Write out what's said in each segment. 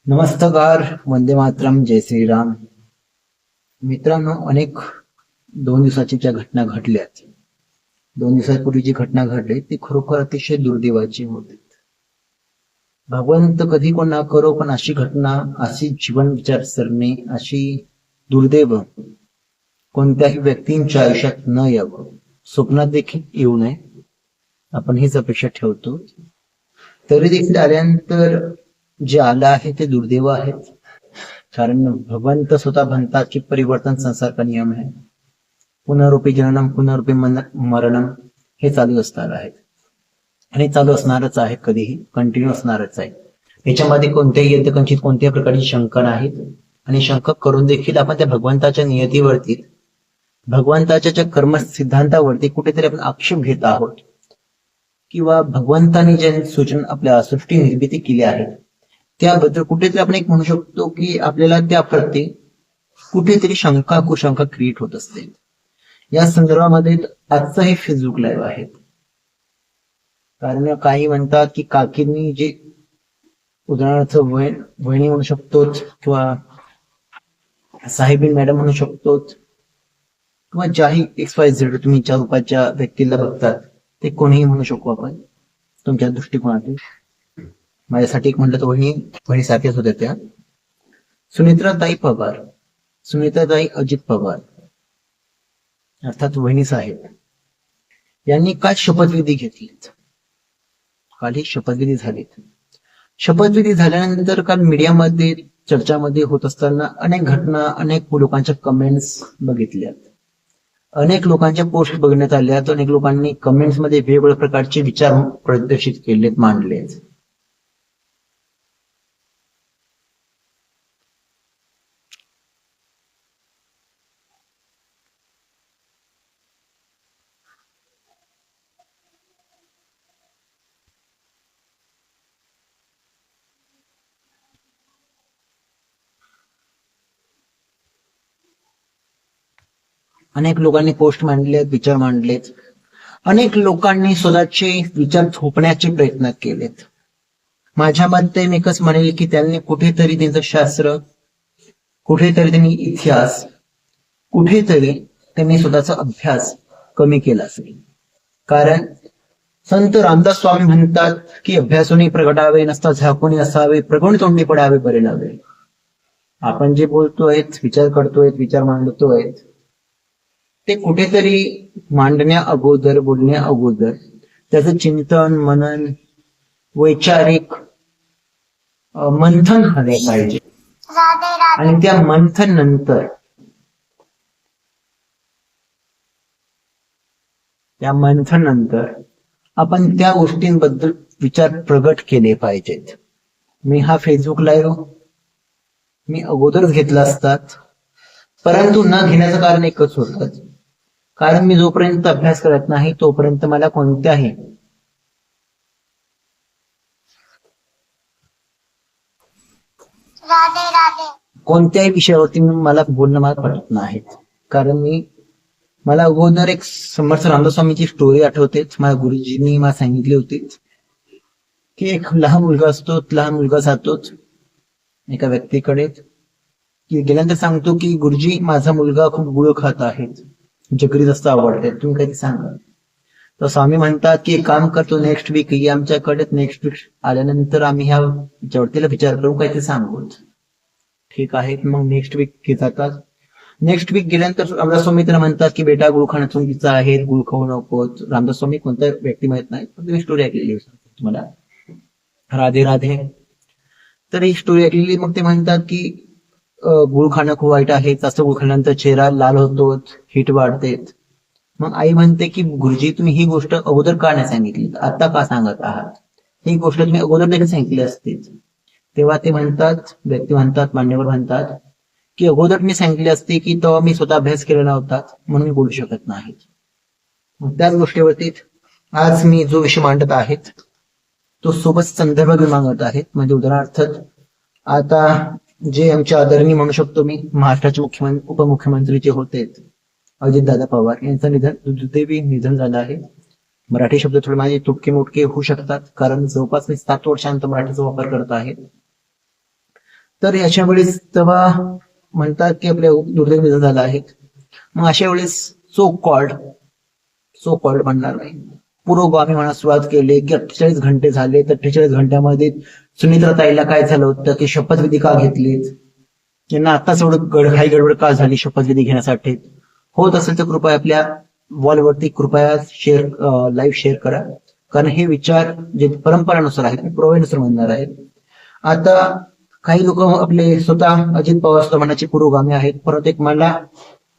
नमस्कार. वंदे मातरम. जय श्रीराम. मित्रांनो, अनेक 2 दिवसाची ज्या घटना घडल्यात, 2 दिवसापूर्वी जी घटना घडली ती खरोखर अतिशय दुर्दैवाची होती. भगवंत कधी कोण ना करो, पण अशी घटना, अशी जीवन विचारसरणी, अशी दुर्दैव कोणत्याही व्यक्तींच्या आयुष्यात न यावं, स्वप्नात देखील येऊ नये, आपण हीच अपेक्षा ठेवतो. तरी देखील आल्यानंतर जे आलं आहे ते दुर्दैव आहे. कारण भगवंत स्वतः म्हणतात की परिवर्तन संसार का नियम है, पुनरुपी जननम पुनरुपी मरणम, हे चालू असणार आहे आणि चालू असणारच आहे, कधीही कंटिन्यू असणारच आहे. याच्यामध्ये कोणत्याही यंत्रकंचित कोणत्याही प्रकारची शंका नाहीत. आणि शंका करून देखील आपण त्या भगवंताच्या नियतीवरती, भगवंताच्या ज्या कर्म सिद्धांतावरती कुठेतरी आपण आक्षेप घेत आहोत, किंवा भगवंताने जे सूचना आपल्या सृष्टी निर्मिती केली आहे त्याबद्दल कुठेतरी आपण एक म्हणू शकतो की आपल्याला त्याप्रती कुठेतरी शंका कुशंका क्रिएट होत असते. या संदर्भामध्ये आजचा हे फेसबुक लाईव्ह आहे. कारण काही म्हणतात की काकींनी जे, उदाहरणार्थ वहिनी म्हणू शकतो, किंवा साहेबी मॅडम म्हणू शकतो, किंवा ज्याही XYZ तुम्ही ज्या रूपाच्या व्यक्तीला बघतात ते कोणीही म्हणू शकू आपण तुमच्या दृष्टिकोनातून. माझ्यासाठी एक म्हटलं तर वहिनी सारख्याच होत्या त्या. सुनेत्राताई पवार, सुनेत्राताई अजित पवार अर्थात वहिनी साहेब यांनी काल शपथविधी घेतलीत. काल ही शपथविधी झालीत. शपथविधी झाल्यानंतर काल मीडियामध्ये चर्चामध्ये होत असताना अनेक घटना, अनेक लोकांच्या कमेंट्स बघितल्यात, अनेक लोकांच्या पोस्ट बघण्यात आल्यात, अनेक लोकांनी कमेंट्स मध्ये वेगवेगळ्या प्रकारचे विचार प्रदर्शित केलेत, मांडलेत. अनेक लोकांनी पोस्ट मांडलेत, विचार मांडलेत, अनेक लोकांनी स्वतःचे विचार थोपण्याचे प्रयत्न केलेत. माझ्या मते मी एकच म्हणेल की त्यांनी कुठेतरी त्यांचं शास्त्र, कुठेतरी त्यांनी इतिहास, कुठेतरी त्यांनी स्वतःचा अभ्यास कमी केला असेल. कारण संत रामदास स्वामी म्हणतात की अभ्यासून प्रगटावे, नसता झाकून असावे, प्रगुण तोंडी पडावे बरे लावे. आपण जे बोलतोय, विचार करतोय, विचार मांडतोय, ते कुठेतरी मांडण्या अगोदर, बोलण्या अगोदर त्याचं चिंतन, मनन, वैचारिक मंथन झाले पाहिजे. आणि त्या मंथन नंतर, आपण त्या गोष्टींबद्दल विचार प्रगट केले पाहिजेत. मी हा फेसबुक लाईव्ह मी अगोदरच घेतला असतात, परंतु न घेण्याचं कारण एकच होतं, कारण मी जोपर्यंत अभ्यास करत नाही तोपर्यंत मला कोणत्याही विषयावरती मला बोलणं पटत नाही. कारण मला अगोदर एक समर्थ रामदास स्वामीची स्टोरी आठवते. माझ्या गुरुजींनी मला सांगितली होती की एक लहान मुलगा जातो एका व्यक्तीकडे, की गेल्यानंतर सांगतो की गुरुजी, माझा मुलगा खूप गुळ खात आहे, चक्री जास्त आवडते, तुम्ही काही सांगा. तर स्वामी म्हणतात की एक काम करतो, नेक्स्ट वीक ये आमच्याकडे, नेक्स्ट वीक आल्यानंतर आम्ही ह्या विचारतीला विचार करू, काही ते सांगू. ठीक आहे. मग नेक्स्ट वीक जातात. नेक्स्ट वीक गेल्यानंतर रामदास स्वामी त्यांना म्हणतात की बेटा, गुळ खाणं चुकीचं आहे, गुळ खाऊ नको. रामदास स्वामी कोणता व्यक्ती माहित नाही, पण तुम्ही स्टोरी ऐकलेली तुम्हाला, राधे राधे. तर ही स्टोरी ऐकलेली. मग ते म्हणतात की गुळ खाणं खूप वाईट आहे, जास्त गुळ खाल्यानंतर चेहरा लाल होतो, हीट वाढते. मग आई म्हणते की गुरुजी, तुम्ही ही गोष्ट अगोदर का नाही सांगितली, आता का सांगत आहात? ही गोष्ट तुम्ही अगोदर देखील सांगितली असते. तेव्हा ते म्हणतात, व्यक्ती म्हणतात, मान्यवर म्हणतात की अगोदर मी सांगितली असते की तेव्हा मी स्वतः अभ्यास केला नव्हता, म्हणून मी बोलू शकत नाही. मग त्याच गोष्टीवरती आज मी जो विषय मांडत आहेत तो सोबत संदर्भ घेऊन मागत आहेत. म्हणजे उदाहरणार्थ, आता जे आमचे आदरणीय म्हणू शकतो मी, महाराष्ट्राचे उपमुख्यमंत्री जे होते अजितदादा पवार यांचं दुर्दैवी निधन झालं आहे. मराठी शब्द थोडे माझे तुटके मोटके होऊ शकतात, कारण जवळपास मी 7 वर्षांत मराठीचा वापर करत आहे. तर अशा वेळेस तेव्हा म्हणतात की आपल्या दुर्दैव निधन झालं आहे. मग अशा वेळेस सो कॉल्ड म्हणणार नाही, पुरोगामी म्हणा सुरुवात केली की 48 घंटे झाले, तर 48 घंट्यामध्ये सुनित्रा ताईला काय झालं होतं की शपथविधी का घेतलीत, यांना आताच एवढं घाई गडबड का झाली शपथविधी घेण्यासाठी. होत असेल तर कृपया आपल्या वॉलवरती कृपया लाईव्ह शेअर करा, कारण हे विचार जे परंपरानुसार आहेत मी प्रवेनुसार म्हणणार आहे. आता काही लोक आपले स्वतः अजित पवार म्हणाचे पुरोगामी आहेत, परंतु एक मला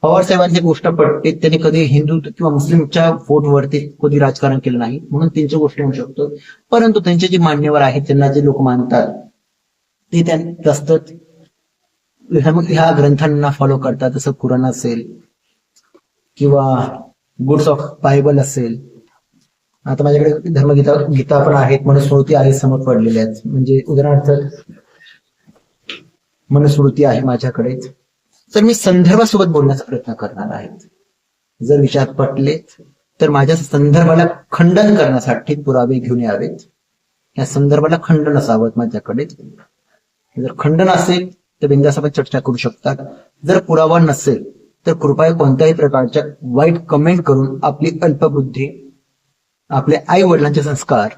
पवार साहेबांची गोष्ट पटते, त्यांनी कधी हिंदू किंवा मुस्लिमच्या वोटवरती कधी राजकारण केलं नाही, म्हणून त्यांची गोष्ट म्हणू शकतो. परंतु त्यांचे जे मान्यवर आहेत, त्यांना जे लोक मानतात ते त्यांनी जास्त ह्या ग्रंथांना फॉलो करतात, जसं कुराण असेल किंवा गुड्स ऑफ बायबल असेल. आता माझ्याकडे गीता पण आहेत, मनुस्मृती आहे समोर पडलेल्या आहेत, म्हणजे उदाहरणार्थ मनुस्मृती आहे माझ्याकडे. तर मी संदर्भासोबत बोलण्याचा प्रयत्न करणार आहे. जर विचार पटले तर माझ्या संदर्भाला खंडन करण्यासाठी पुरावे घेऊन यावेत. या संदर्भाला खंडन असावं माझ्याकडे. जर खंडन असेल तर बिंदास आपण चर्चा करू शकतात. जर पुरावा नसेल तर कृपया कोणत्याही प्रकारच्या वाईट कमेंट करून आपली अल्पबुद्धी, आपल्या आई वडिलांचे संस्कार,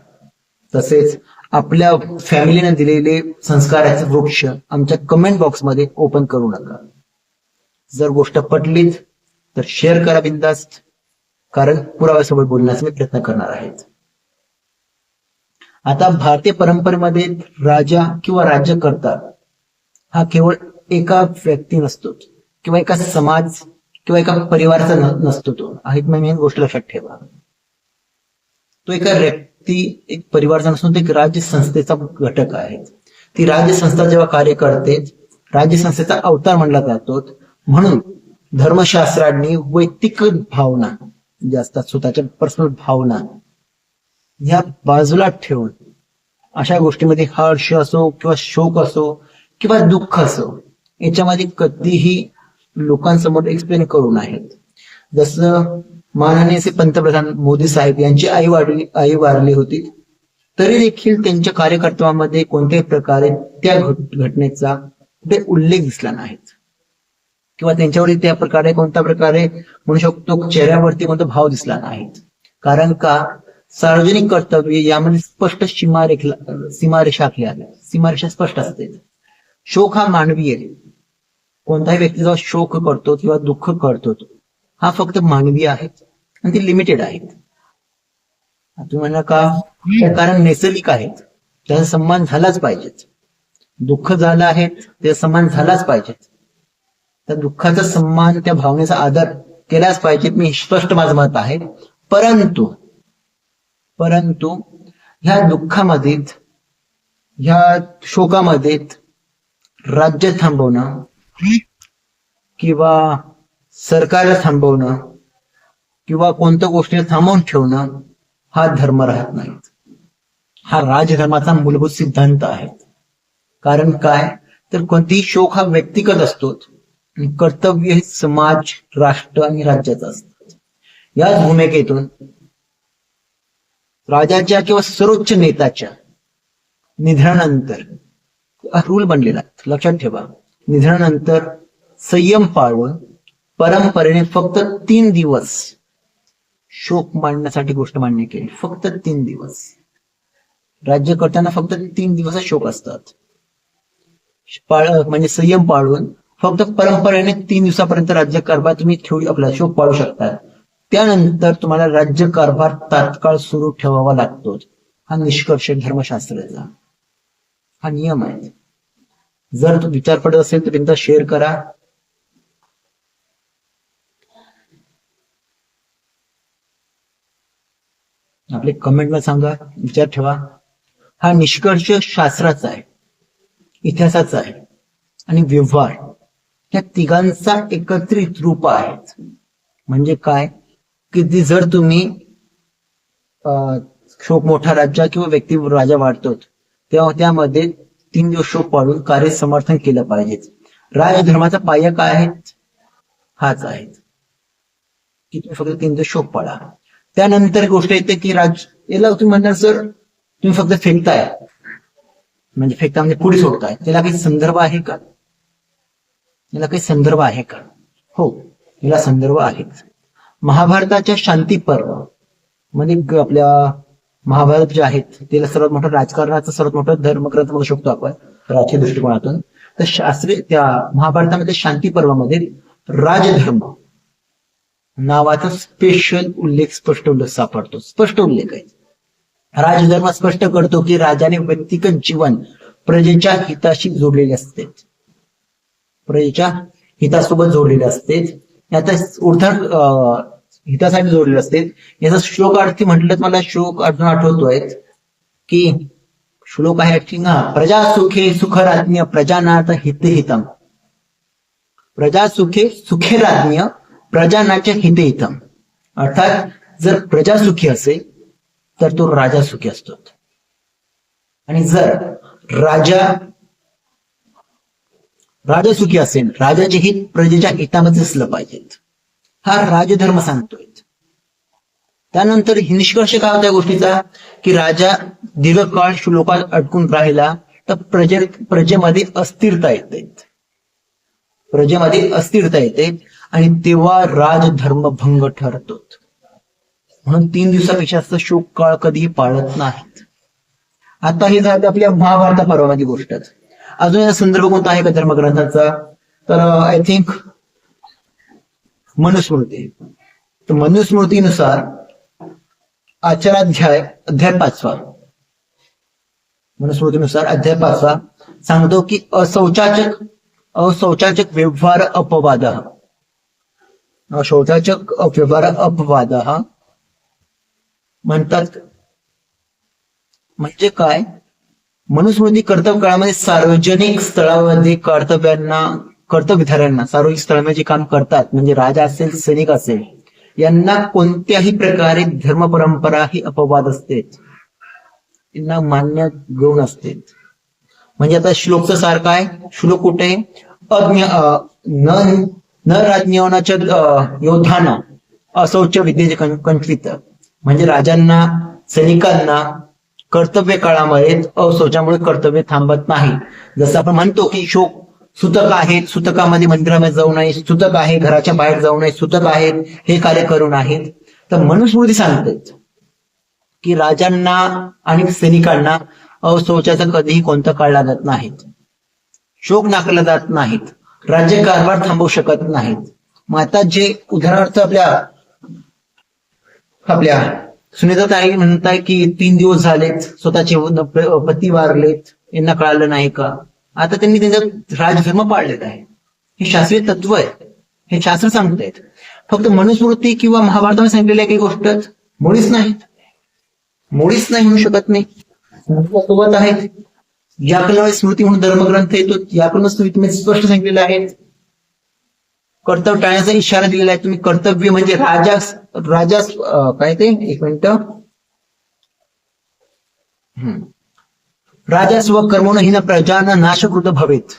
तसेच आपल्या फॅमिलीने दिलेले संस्काराचे वृक्ष आमच्या कमेंट बॉक्समध्ये ओपन करू नका. जर गोष्ट पटलीच तर शेअर करा बिंदास्त, कारण पुराव्यासोबत बोलण्याचा मी प्रयत्न करणार आहे. आता भारतीय परंपरेमध्ये राजा किंवा राज्यकर्ता हा केवळ एका व्यक्ती नसतो किंवा एका समाज किंवा एका परिवाराचा नसतो. तो आहे मेन गोष्ट लक्षात ठेवा. तो एका व्यक्ती, एक परिवाराचा नसून तो एक राज्य संस्थेचा घटक आहे. ती राज्य संस्था जेव्हा कार्य करते, राज्य संस्थेचा अवतार मानला जातो. म्हणून धर्मशास्त्रांनी वैयक्तिक भावना जे असतात, स्वतःच्या पर्सनल भावना ह्या बाजूला ठेवून अशा गोष्टीमध्ये हर्ष असो किंवा शोक असो किंवा दुःख असो, याच्यामध्ये कधीही लोकांसमोर एक्सप्लेन करू नयेत. जसं माननीय पंतप्रधान मोदी साहेब यांची आई वारली होती, तरी देखील त्यांच्या कार्यकर्त्यांमध्ये कोणत्याही प्रकारे त्या घटनेचा कुठे उल्लेख दिसला नाही किंवा त्यांच्यावर त्या प्रकारे कोणत्या प्रकारे म्हणू शकतो चेहऱ्यावरती कोणता भाव दिसला नाही. कारण का, सार्वजनिक कर्तव्य यामध्ये स्पष्ट सीमारेषा स्पष्ट असते. शोक हा मानवीय आहे. कोणताही व्यक्ती जेव्हा शोक करतो किंवा दुःख करतो हा फक्त मानवीय आहे आणि ते लिमिटेड आहेत. तुम्ही म्हणा का, कारण नैसर्गिक आहेत, त्याचा सन्मान झालाच पाहिजे. दुःख झालं आहे त्याचा सन्मान झालाच पाहिजे. त्या दुःखाचा सन्मान, त्या भावनेचा आदर केलाच पाहिजे, मी स्पष्ट माझं मत आहे. परंतु ह्या दुःखामध्ये, ह्या शोकामध्ये राज्य थांबवणं किंवा सरकारला थांबवणं किंवा कोणत्या गोष्टीला थांबवून ठेवणं हा धर्म राहत नाही. हा राजधर्माचा मूलभूत सिद्धांत आहे. कारण काय, तर कोणतीही शोक हा व्यक्तिगत असतो, कर्तव्य हे समाज, राष्ट्र आणि राज्याचं असतं. याच भूमिकेतून राजाच्या किंवा सर्वोच्च नेत्याच्या निधनानंतर रूल बनलेला आहे, लक्षात ठेवा. निधनानंतर संयम पाळून परंपरेने फक्त 3 दिवस शोक मांडण्यासाठी गोष्ट मान्य केली. फक्त 3 दिवस. राज्यकर्त्यांना फक्त 3 दिवस शोक असतात. म्हणजे संयम पाळून फक्त परंपरेने 3 दिवसापर्यंत राज्यकारभार तुम्ही आपला शोक पाळू शकता. त्यानंतर तुम्हाला राज्यकारभार तात्काळ सुरू ठेवावा लागतो. हा निष्कर्ष धर्मशास्त्राचा हा नियम आहे. जर तो विचार पडत असेल तर एकदा शेअर करा. आपले कमेंटला सांगा, विचार ठेवा. हा निष्कर्ष शास्त्राचा आहे, इतिहासाचा आहे आणि व्यवहार या तिघांचा एकत्रित रूप आहे. म्हणजे काय की जर तुम्ही शोक मोठा राज्य किंवा व्यक्ती राजा वाढतो तेव्हा त्यामध्ये 3 दिवस शोक पाळून कार्य समर्थन केलं पाहिजे. राजधर्माचा पाया काय आहे? हाच आहे की तुम्ही फक्त 3 दिवस शोक पाळा. त्यानंतर गोष्ट येते की याला तुम्ही म्हणणार सर तुम्ही फक्त फेकताय, म्हणजे फेकता म्हणजे पुढे सोडताय, त्याला काही संदर्भ आहे का? याला काही संदर्भ आहे का? हो, याला संदर्भ आहे. महाभारताच्या शांती पर्व मध्ये आपल्या महाभारत जे आहेत त्याला सर्वात मोठं राजकारणाचं सर्वात मोठं धर्मग्रंथ म्हणू शकतो आपण राजकीय दृष्टिकोनातून. तर शास्त्रीय त्या महाभारतामध्ये शांती पर्वामध्ये राजधर्म नावाचा स्पेशल उल्लेख स्पष्ट उल्लेख सापडतो. स्पष्ट उल्लेख आहे. राजधर्म स्पष्ट करतो की राजाने व्यक्तिगत जीवन प्रजेच्या हिताशी जोडलेले असते, प्रजेच्या हितासोबत जोडलेले असते, याचा उदाहरण हितासाठी जोडलेले असते. याचा श्लोकार्थी म्हटलं तर मला श्लोक अजून आठवतोय की श्लोक आहे प्रजा सुखे सुखराज्ञ प्रजानाथ हितहितम, प्रजा सुखे सुखे राज्ञ प्रजानाच्या हितहितम. अर्थात जर प्रजा सुखी असेल तर तो राजा सुखी असतो, आणि जर राजा सुखी असेल, राजाचे हित प्रजेच्या हितामध्ये असलं पाहिजे, हा राजधर्म सांगतोय. त्यानंतर निष्कर्ष काय होता या गोष्टीचा की राजा दीर्घकाळ श्लोकात अडकून राहिला तर प्रजेमध्ये अस्थिरता येते, प्रजेमध्ये अस्थिरता येते, आणि तेव्हा राजधर्म भंग ठरतो. म्हणून 3 दिवसापेक्षा जास्त शोक काळ कधीही पाळत नाहीत. आता हे झालं आपल्या महाभारत पर्वाची गोष्ट. अजून याचा संदर्भ कोणता आहे का धर्मग्रंथाचा? तर आय थिंक मनुस्मृती. तर मनुस्मृतीनुसार आचाराध्याय अध्याय 5, मनुस्मृतीनुसार अध्याय 5 सांगतो की अशौचाचक व्यवहार अपवाद, अशौचाचक व्यवहार अपवाद म्हणतात. म्हणजे काय? मनुस्मृती कर्तव्य काळामध्ये सार्वजनिक स्थळामध्ये कर्तव्यधाऱ्यांना सार्वजनिक स्थळामध्ये जे काम करतात, म्हणजे राजा असेल सैनिक असेल, यांना कोणत्याही प्रकारे धर्म परंपरा ही अपवाद असते, यांना मान्य गौण असते. म्हणजे आता श्लोकचं सार काय? श्लोक कुठे? न राज्ञवनाच्या योद्धानं अशौच विद्येचे कंठित, म्हणजे राजांना सैनिकांना कर्तव्य काळामध्ये अशौचामुळे कर्तव्य थांबत नाही. जसं आपण म्हणतो की शोक सुतक आहेत, सुतकामध्ये मंदिरामध्ये जाऊ नये, सुतक आहे घराच्या बाहेर जाऊ नये, सुतक आहेत हे कार्य करू नाहीत. तर मनुस्मृती सांगते की राजांना आणि सैनिकांना अशौचाचा कधीही कोणता काळ लागत नाहीत, शोक नाकारला जात नाहीत, राज्य कारभार थांबवू शकत नाहीत. मग आता जे उदाहरणार्थ आपल्या सुनीताताई म्हणताय की 3 दिवस झालेत स्वतःचे पती वारलेत, यांना कळालं नाही का? आता त्यांनी त्यांचा राजधर्म पाळलेला आहे. हे शास्त्रीय तत्व आहे, हे शास्त्र सांगतायत. फक्त मनुस्मृती किंवा महाभारतामध्ये सांगितलेल्या काही गोष्ट मुळीच नाहीत, मुळीच नाही म्हणू शकत नाही, सोबत आहेत. याकलम स्मृती म्हणून धर्मग्रंथ येतो, याकलम स्मृतीमध्ये स्पष्ट सांगितलेलं आहे. कर्तव्य टाळण्याचा इशारा दिलेला आहे. तुम्ही कर्तव्य म्हणजे राजा काय ते 1 मिनिट, राजा स्वकर्मणहीन प्रजान नाशकृत भवेत.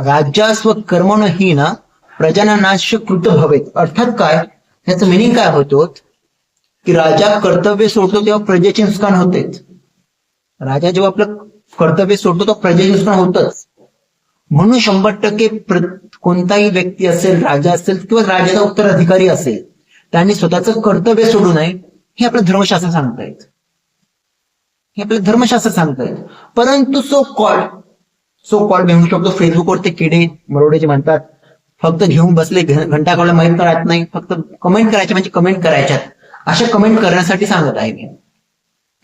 राजा स्वकर्मणहीन प्रजाना नाशकृत भवेत. अर्थात काय? याचं मिनिंग काय होतो की राजा कर्तव्य सोडतो तेव्हा प्रजेचे नुकसान होते. राजा जेव्हा आपलं कर्तव्य सोडतो तेव्हा प्रजेचे नुकसान होतच. म्हणून 100% कोणताही व्यक्ती असेल, राजा असेल किंवा राजाचा उत्तराधिकारी असेल, त्यांनी स्वतःचं कर्तव्य सोडू नये, हे आपलं धर्मशास्त्र सांगतायत, हे आपलं धर्मशास्त्र सांगतायत. परंतु सो कॉल्ड म्हणू शकतो फेसबुकवर ते किडे मरोडेचे म्हणतात, फक्त घेऊन बसले, घंटा काढला माहीत राहत नाही, फक्त कमेंट करायचे म्हणजे कमेंट करायच्यात, अशा कमेंट करण्यासाठी सांगत आहे मी.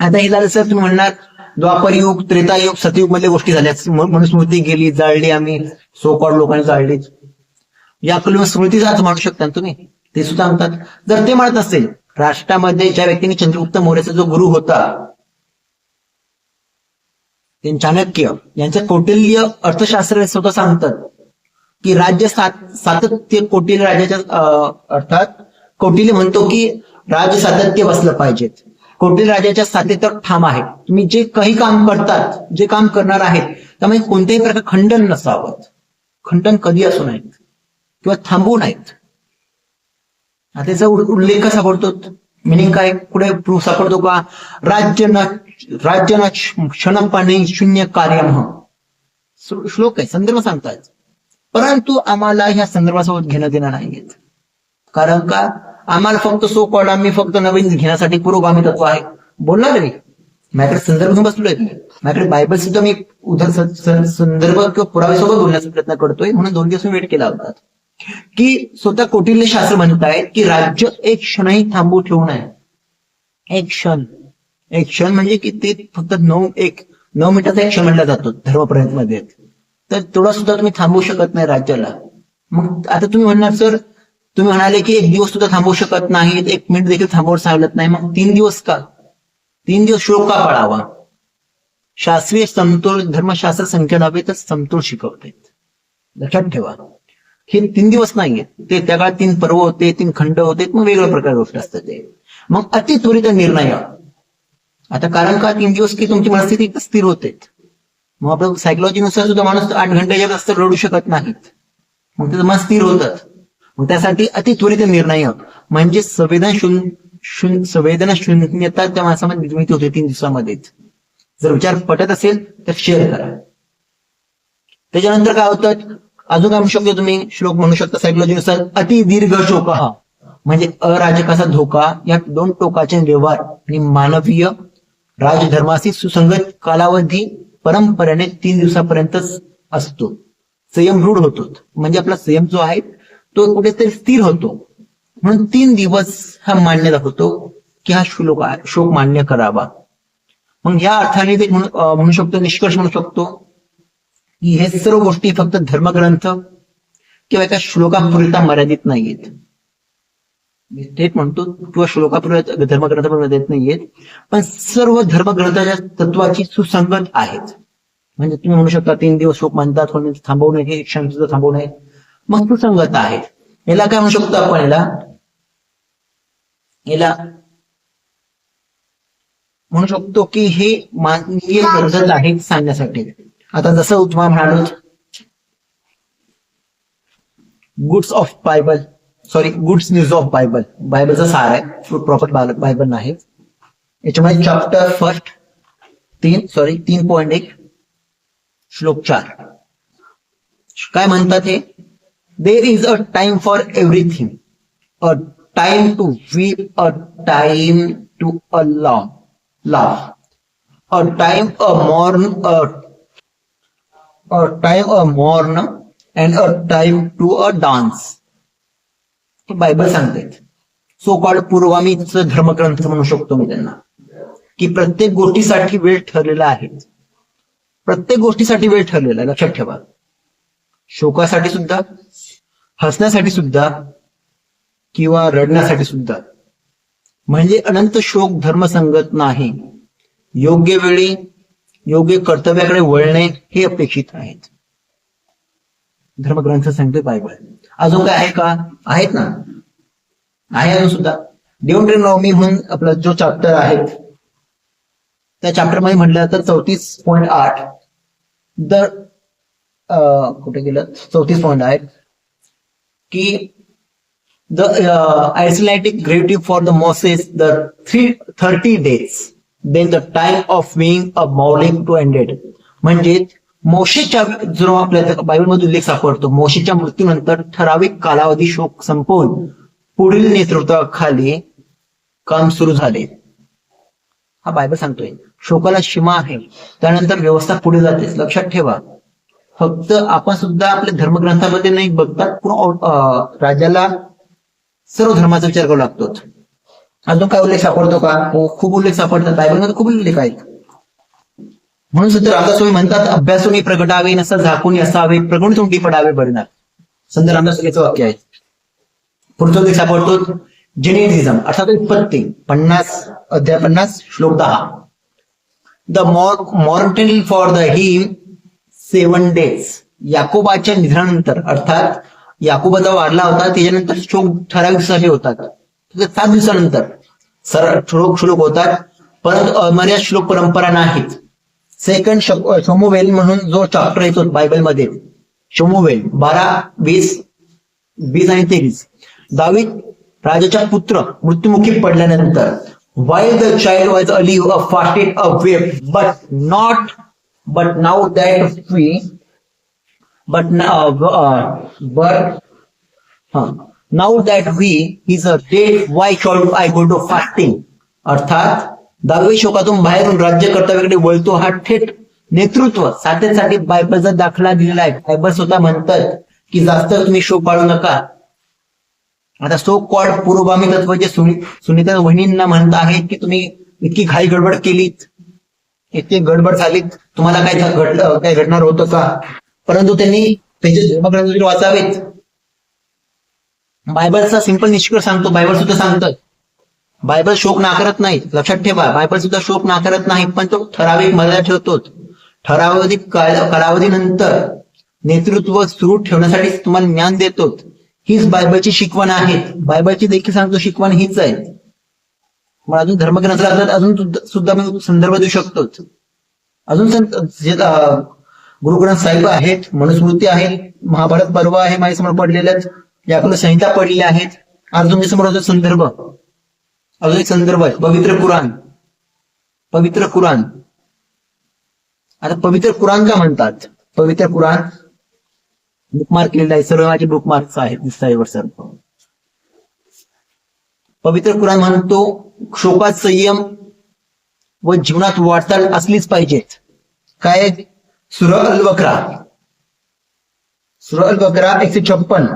आता हे झालं सर, तुम्ही म्हणणार द्वापर युग, त्रेतायुग, सतयुग मधल्या गोष्टी झाल्या, मनुस्मृती गेली, जाळली, आम्ही सो कॉल्ड लोकांनी जाळली. या स्मृतीचा अर्थ म्हणू शकता तुम्ही, ते सुद्धा म्हणतात. जर ते म्हणत असेल, राष्ट्रामध्ये ज्या व्यक्तीने चंद्रगुप्त मौर्याचा जो गुरु होता, चाणक्य यांचं कौटिल्य अर्थशास्त्र स्वतः सांगतात की राज्य सातत्य कौटिल्य राजाच्या अर्थात कौटिल्य म्हणतो की राज्य सातत्य बसलं पाहिजेत. कौटिल्य राजाच्या सातत्यावर ठाम आहे. तुम्ही जे काही काम करतात, जे काम करणार आहेत, त्यामुळे कोणत्याही प्रकार खंडन नसावं, खंडन कधी असू नयेत किंवा थांबवू नयेत. आता त्याचा उल्लेख कसा पडतो? मिनिंग काय पुढे प्रूफ सापडतो का? राज्य न क्षणपाने शून्य कार्यम. श्लोक आहे, संदर्भ सांगतात. परंतु आम्हाला ह्या संदर्भासोबत घेणं देणं नाहीये. कारण का आम्हाला फक्त सो कॉल्ड आम्ही फक्त नवीन घेण्यासाठी पुरोगामी तत्व आहे बोलणार रे. माझ्याकडे संदर्भ घेऊन बसलोय, माझ्याकडे बायबल सुद्धा मी संदर्भ किंवा पुराव्यासोबत बोलण्याचा प्रयत्न करतोय. म्हणून 2 दिवस मी वेट केला होता की स्वतः कौटिल्य शास्त्र म्हणतायत की राज्य एक क्षणही थांबू ठेवू नये. एक क्षण म्हणजे की ते फक्त 9 मिनिटाचा एक क्षण म्हणला जातो धर्मपर्यंत मध्ये. तर तेवढा सुद्धा तुम्ही थांबवू शकत नाही राज्याला. मग आता तुम्ही म्हणणार सर, तुम्ही म्हणाले की 1 दिवस सुद्धा थांबवू शकत नाही, 1 मिनिट देखील थांबवू सांगत नाही, मग 3 दिवस का? 3 दिवस श्लोक का पाळावा? शास्त्रीय समतोल धर्मशास्त्र संख्या नव्हे तर समतोल शिकवते. लक्षात ठेवा, हे 3 दिवस नाहीये, ते त्या काळात 3 पर्व होते, 3 खंड होते, मग वेगवेगळ्या प्रकार गोष्ट असतात ते. मग अति त्वरित निर्णय. आता कारण का 3 दिवस की तुमची मनस्थिती स्थिर होते. मग आपलं सायकोलॉजीनुसार सुद्धा माणूस 8 घंट्याच्या जास्त रडू शकत नाहीत, मग त्याचं मन स्थिर होतं. मग त्यासाठी अति त्वरित निर्णय म्हणजे संवेदना शून्यता त्या माणसामध्ये निर्मिती होते 3 दिवसामध्येच. जर विचार पटत असेल तर शेअर करा. त्याच्यानंतर काय होतं, अजून काय म्हणू शकतो तुम्ही, श्लोक म्हणू शकता सायकोलॉजीनुसार अति दीर्घ शोक म्हणजे अराजकाचा धोका. या 2 टोकाचे व्यवहार आणि मानवीय राजधर्माशी सुसंगत कालावधी परंपरेने 3 दिवसापर्यंतच असतो. संयम रूढ होतो, म्हणजे आपला संयम जो आहे तो कुठेतरी स्थिर होतो. म्हणून 3 दिवस हा मान्य दाखवतो की हा शोक मान्य करावा. मग या अर्थाने ते म्हणू शकतो, निष्कर्ष म्हणू शकतो की हे सर्व गोष्टी फक्त धर्मग्रंथ किंवा एका श्लोकापुरता मर्यादित नाहीयेत. थेट म्हणतो किंवा श्लोकापुरता धर्मग्रंथ मर्यादित नाहीयेत, पण सर्व धर्मग्रंथाच्या तत्वाची सुसंगत आहेत. म्हणजे तुम्ही म्हणू शकता 3 दिवस शोक मानतात, कोणी थांबवू नये, हे क्षण सुद्धा थांबवू नये, मग सुसंगत आहे. याला काय म्हणू शकतो आपण, याला म्हणू शकतो की हे मानवीय पद्धत आहे सांगण्यासाठी. आता जसं तुम्हाला म्हणालो गुड्स न्यूज ऑफ बायबल, बायबलचा सार आहे, प्रॉपर बायबल नाही. याच्यामध्ये चॅप्टर फर्स्ट 3.1 श्लोक 4 काय म्हणतात हे, there is a time for everything, a time to weep, a time to a laugh, a time a mourn and a time to a dance. Bible सांगते. सो कॉल्ड पूर्वामीचं धर्मग्रंथ म्हणू शकतो मी त्यांना, की प्रत्येक गोष्टीसाठी वेळ ठरलेला आहे. प्रत्येक गोष्टीसाठी वेळ ठरलेला आहे, लक्षात ठेवा. शोकासाठी सुद्धा, हसण्यासाठी सुद्धा किंवा रडण्यासाठी सुद्धा. म्हणजे अनंत शोक धर्मसंगत नाही. योग्य वेळी योग्य कर्तव्याकडे वळणे हे अपेक्षित आहेत. धर्मग्रंथ सांगते बायबल. अजून काय आहे का? आहेत ना, आहे अजून सुद्धा. डिओन्ट्रोनॉमी म्हणून आपला जो चॅप्टर आहे त्या चॅप्टरमध्ये म्हटलं तर 34.8 कुठे गेलं, 34.8 की the Islamic gravity for the Moses the 30 days, then the time of being a mourning to ended. म्हणजे मोशेच्या जो आपल्या बायबलमध्ये उल्लेख सापडतो, मोशेच्या मृत्यूनंतर ठराविक कालावधी शोक संपवून पुढील नेतृत्वाखाली काम सुरू झाले. हा बायबल सांगतोय. शोकाला सीमा आहे, त्यानंतर व्यवस्था पुढे जाते. लक्षात ठेवा, फक्त आपण सुद्धा आपल्या धर्मग्रंथामध्ये नाही बघतात, राज्याला सर्व धर्माचा विचार करू लागतो. अजून काय उल्लेख सापडतो का? खूप उल्लेख सापडतात, बायबलमध्ये खूप उल्लेख आहेत. म्हणून सुद्धा रामदास स्वामी म्हणतात, अभ्यासून प्रगटावे नसा झाकून असावे, प्रगुण तोंडी पडावे बरणार. संत रामदास स्वामीचं वाक्य आहे. पुढचा उल्लेख सापडतो जेनेटिझम अर्थात उत्पत्ती 50 श्लोक 10. The mortal for the him 7 days. याकोबाच्या निधनानंतर, अर्थात याकोबाचा वारला होता त्याच्यानंतर शोक ठराविक दिवसाचे होतात, 7 दिवसानंतर श्लोक होतात, परंतु अमर्याद श्लोक परंपरा नाहीत. सेकंड शमूएल म्हणून जो चॅप्टर येतो बायबलमध्ये, शमूएल 12, 20 आणि 23. दावीद राजाचा पुत्र मृत्युमुखी पडल्यानंतर while the child was alive fasted a wept but now that we but now that we is a dead why should I go to fasting. अर्थात 10वे शोकातून बाहेरून राज्य कर्तव्याकडे वळतो हा थेट नेतृत्व साथेसाठी बायबलचा दाखला दिलेला आहे. बायबल स्वतः म्हणतात की जास्त तुम्ही शोक पाळू नका. आता सो कॉल्ड पुरोगामी तत्व जे सुनीता वहिनींना म्हणत आहेत की तुम्ही इतकी घाई गडबड केलीत, इतकी गडबड झालीत, तुम्हाला काय घडणार होतं का? परंतु त्यांनी त्यांचे धर्मग्रंथ वाचावेत. बायबलचा सिंपल निष्कर्ष सांगतो, बायबल सुद्धा सांगतात बायबल शोक नाकारत नाही. लक्षात ठेवा, बायबल सुद्धा शोक नाकारत नाही, पण तो ठराविक मर्यादा ठेवतो. ठराविक कालावधीनंतर नेतृत्व सुरू ठेवण्यासाठी तुम्हाला ज्ञान देतो. हीच बायबलची शिकवण आहे. बायबलची देखील सांगतो शिकवण हीच आहे. मग अजून धर्मग्रंथ अजून सुद्धा मी संदर्भ देऊ शकतो. अजून जे गुरुग्रंथ साहिब आहेत, मनुस्मृती आहेत, महाभारत पर्व आहे माझ्यासमोर पडलेल्या, याकडे संहिता पडलेल्या आहेत. अजून तुमच्यासमोर होता संदर्भ, अजून एक संदर्भ आहे पवित्र कुराण. पवित्र कुराण, आता पवित्र कुराण का म्हणतात? पवित्र कुराण बुकमार्क केलेला आहे, सर्व माझे बुकमार्क्स आहेत दिसतावर सर. पवित्र कुराण म्हणतो शोकात संयम व जीवनात वाटचाल असलीच पाहिजेत. काय? सूरह अल बकरा, सूरह अल बकरा 156.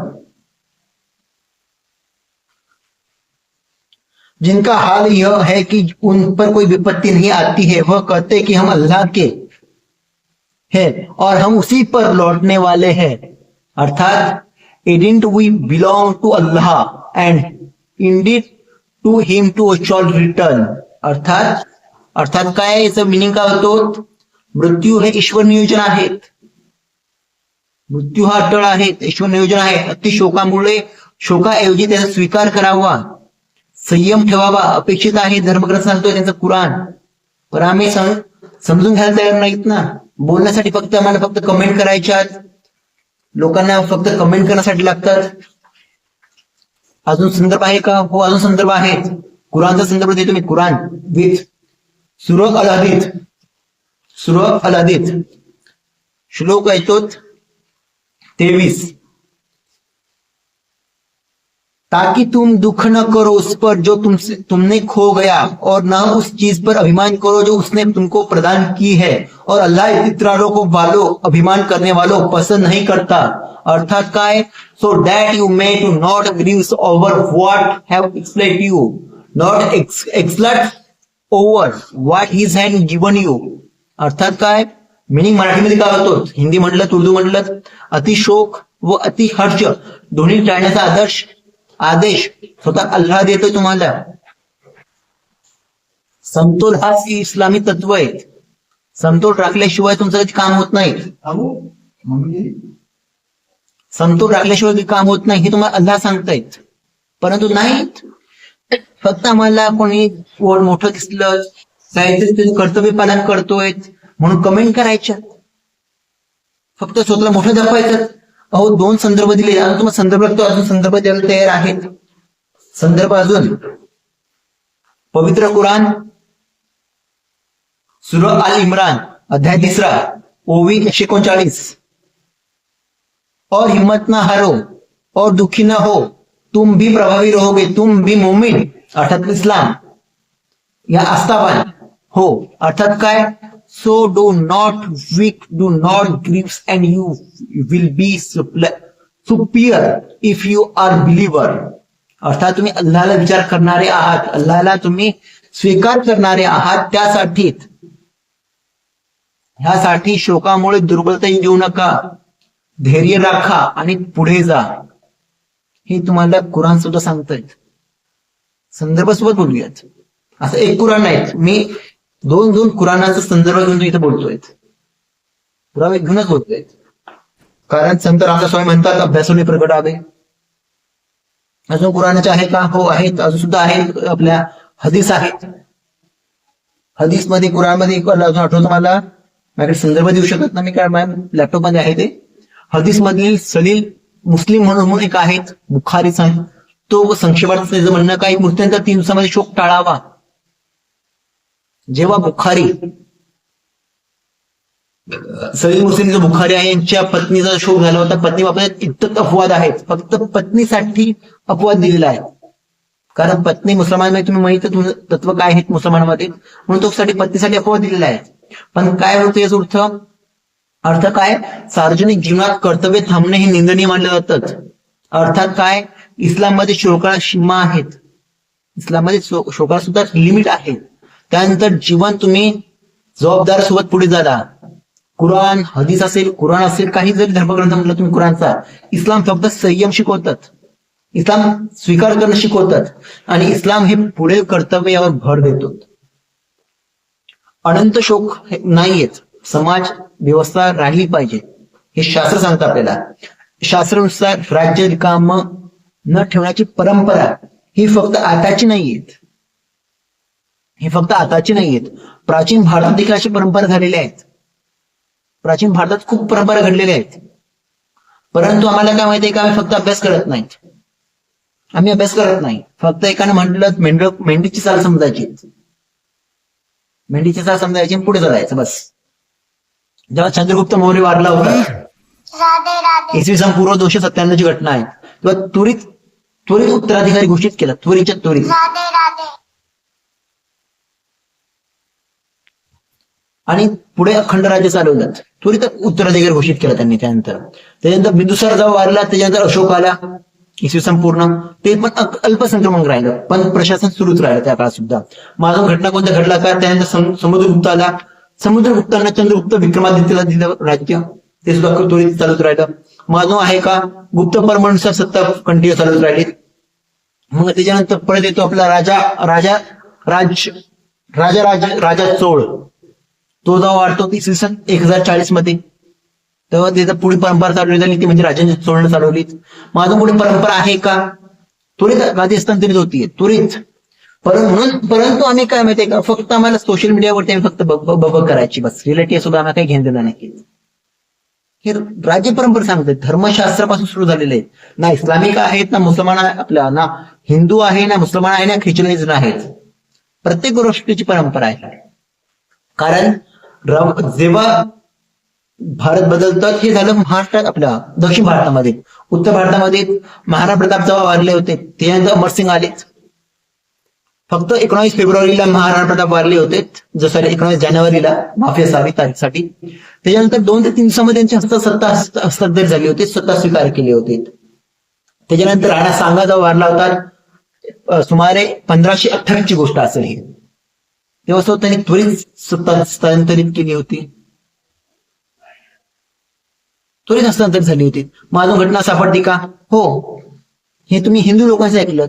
जिनका हाल यह है कि उन पर कोई विपत्ति नहीं आती है, वह कहते कि हम अल्लाह के हैं और हम उसी पर लौटने वाले हैं. अर्थात didn't we belong to Allah and indeed to him to shall return. अर्थात काय याचं मिनिंग काय होतो? मृत्यू हे ईश्वर नियोजन आहेत. मृत्यू हा अटळ आहे, ईश्वर नियोजन आहे. अति शोकाऐवजी त्याचा स्वीकार करावा, संयम ठेवावा अपेक्षित आहे. धर्मग्रंथ सांगतोय त्यांचं कुराण. पण आम्ही समजून घ्यायला तयार नाहीत ना. बोलण्यासाठी आम्हाला फक्त कमेंट करायच्यात, लोकांना फक्त कमेंट करण्यासाठी लागतात. अजून संदर्भ आहे का? हो, अजून संदर्भ आहेत. कुराणचा संदर्भ देतो मी. कुराण विथ सूरह अल हदीद, सूरह अल हदीद श्लोक येतो 23. ताकि तुम दुख न करो उस पर जो तुमने खो गया और न उस चीज पर अभिमान करो जो उसने तुमको प्रदान की है, और अल्लाह इतरारों को अभिमान करने वालों पसंद नहीं करता. अर्थात काय? So that you may to not grieves over what have एक्सप्लेट you, not exult over what his had given you. अर्थात काय? मिनिंग मराठीमध्ये काय होतो? हिंदी म्हटलं, उर्दू म्हटलं, अतिशोक व अति हर्ष दोन्ही टाळण्याचा आदेश स्वतः अल्लाह देतो तुम्हाला. समतोल हाच इस्लामी तत्व आहे. समतोल राखल्याशिवाय तुमचं काही काम होत नाही. समतोल राखल्याशिवाय काम होत नाही हे तुम्हाला अल्लाह सांगतायत. परंतु नाहीत, फक्त आम्हाला कोणी मोठं दिसलं, काहीतरी कर्तव्य पालन करतोय म्हणून कमेंट करायच्या, फक्त स्वतःला मोठं दाखवायचं. अहो, 2 संदर्भ दिले, तुम्हाला संदर्भ लागतो, अजून संदर्भ द्यायला तयार आहेत. संदर्भ अजून पवित्र कुराण सूरह अल इम्रान अध्याय 3 ओवी 139. और हिम्मत ना हारो और दुखी ना हो, तुम भी प्रभावी रहोगे, तुम भी मोमिन अर्थात इस्लाम या आस्थावान हो. अर्थात काय? So do not weak, do not grieve, and you will be superior if you are believer. अर्थात तुम्ही अल्लाहला विचार करणारे आहात, अल्लाहला तुम्ही स्वीकार करणारे आहात. ह्यासाठी शोकामुळे दुर्बलता येऊ नका, धैर्य राखा आणि पुढे जा. हे तुम्हाला कुराण सुद्धा सांगतायत. संदर्भासोबत बोलूयात. असं एक कुराण नाही, मी 2 कुराणाचा संदर्भ घेऊन इथे बोलतोय, पुरावे घेऊनच बोलतोय. कारण संत रामदास स्वामी म्हणतात अभ्यासाने प्रगटावे. अजून कुराणाचे आहे का? हो आहेत, अजून सुद्धा आहेत. आपल्या हदीस आहेत. हदीस मध्ये, कुराणमध्ये अजून आठवतं मला, माझ्याकडे संदर्भ देऊ शकत नाही मी, काय माझ्या लॅपटॉप मध्ये आहे ते. हदीस मधील सलील मुस्लिम म्हणून एक आहेत, बुखारी तो संक्षेपात त्याचं म्हणणं काय, मृत्यूनंतर 3 दिवसामध्ये शोक टाळावा. जेव्हा बुखारी सही मुस्लिम जो बुखारी आहे यांच्या पत्नीचा शोक झाला होता, पत्नी बाबत इतकं अपवाद आहेत, फक्त पत्नीसाठी अपवाद दिलेला आहे. कारण पत्नी मुसलमानमध्ये तुम्ही माहिती तत्व काय आहेत मुसलमानामध्ये, म्हणून तो पत्नीसाठी अपवाद दिलेला आहे. पण काय होतं याचा अर्थ काय, सार्वजनिक जीवनात कर्तव्य थांबणे हे निंदनीय मानले जातात. अर्थात काय, इस्लाममध्ये शोकाला सीमा आहेत, इस्लाममध्ये शोकाला सुद्धा लिमिट आहे. त्यानंतर जीवन तुम्ही जबाबदारीसोबत पुढे जाता. कुराण हदीस असेल, कुराण असेल, काही जरी धर्मग्रंथ म्हटलं तुम्ही कुराणचा, इस्लाम फक्त संयम शिकवतात, इस्लाम स्वीकार करणं शिकवतात, आणि इस्लाम हे पुढे कर्तव्यावर भर देतो. अनंत शोक नाहीयेत, समाज व्यवस्था राहिली पाहिजे हे शास्त्र सांगतं आपल्याला. शास्त्रानुसार राज्य रिकाम न ठेवण्याची परंपरा ही फक्त आताची नाहीयेत, ही फक्त आताची नाहीयेत. प्राचीन भारतात देखील अशी परंपरा झालेल्या आहेत. प्राचीन भारतात खूप परंपरा घडलेल्या आहेत. परंतु आम्हाला काय माहितीये का, आम्ही फक्त अभ्यास करत नाहीत, आम्ही अभ्यास करत नाही. फक्त एकानं म्हटलं मेंढीची चाल समजायची, मेंढीची चाल समजायची पुढे चालायचं बस. जेव्हा चंद्रगुप्त मौर्य वारला होता, इसवी सन पूर्व 297 ची घटना आहे, तेव्हा त्वरित उत्तराधिकारी घोषित केला, त्वरित. आणि पुढे अखंड राज्य चालवलं, त्वरित उत्तराधिकारी घोषित केला त्यांनी. त्यानंतर बिंदुसार जेव्हा वारला, त्याच्यानंतर अशोक आला, इसवी सन पूर्ण, ते पण अल्पसंख्याक राहिलं, पण प्रशासन सुरूच राहिलं त्या काळात सुद्धा. माझा घटना कोणत्या घडला का, त्यानंतर समुद्रगुप्त आला, समुद्रगुप्तांना चंद्रगुप्त विक्रमादित्यला दिलं राज्य, ते सुद्धा त्वरित चालत राहिलं. माझं आहे का, गुप्त परमानुसार सत्ता कंटिन्यू चालत राहिली. मग त्याच्यानंतर परत येतो आपला राजा चोळ, तो जेव्हा वाढतो इसवी सन 1040 मध्ये, तेव्हा त्याचा पुढे परंपरा चालवली झाली, ती म्हणजे राजांच्या चोळणं चालवली. माझं पुढे परंपरा आहे का, त्वरित गादी हस्तांतरित होतीये, त्वरित. परंतु आम्ही काय माहितीये का, फक्त आम्हाला सोशल मीडियावरती आम्ही फक्त बघ करायची बस, रिलेटिव्ह सुद्धा आम्हाला काही घेणं देणं नाही. हे राज्य परंपरा सांगतात, धर्मशास्त्रापासून सुरू झालेले आहेत. ना इस्लामिक आहेत, ना मुसलमान आपल्या, ना हिंदू आहे, ना मुसलमान आहे, ना ख्रिश्चनिझम आहेत. प्रत्येक गोष्टीची परंपरा आहे. कारण जेव्हा भारत बदलतात, हे झालं महाराष्ट्रात, आपल्या दक्षिण भारतामध्ये. उत्तर भारतामध्ये महाराणा प्रताप जेव्हा वारले होते, त्यानंतर अमरसिंग आलेच. फक्त 19 फेब्रुवारीला महाराणा प्रताप वारले होते, जसं 19 जानेवारीला, माफी असावी तारीखसाठी. त्याच्यानंतर 2 ते 3 दिवसामध्ये त्यांची सत्ता हस्तांतरित झाली होती, सत्ता स्वीकार केली होती. त्याच्यानंतर राणा सांगा जेव्हा वारला होता, सुमारे 1528 ची गोष्ट असेल ही, तेव्हा त्यांनी त्वरित सत्ता हस्तांतरित केली होती, त्वरित हस्तांतरित झाली होती. माझं घटना सापडली का, हो, हे तुम्ही हिंदू लोकांचं ऐकलं,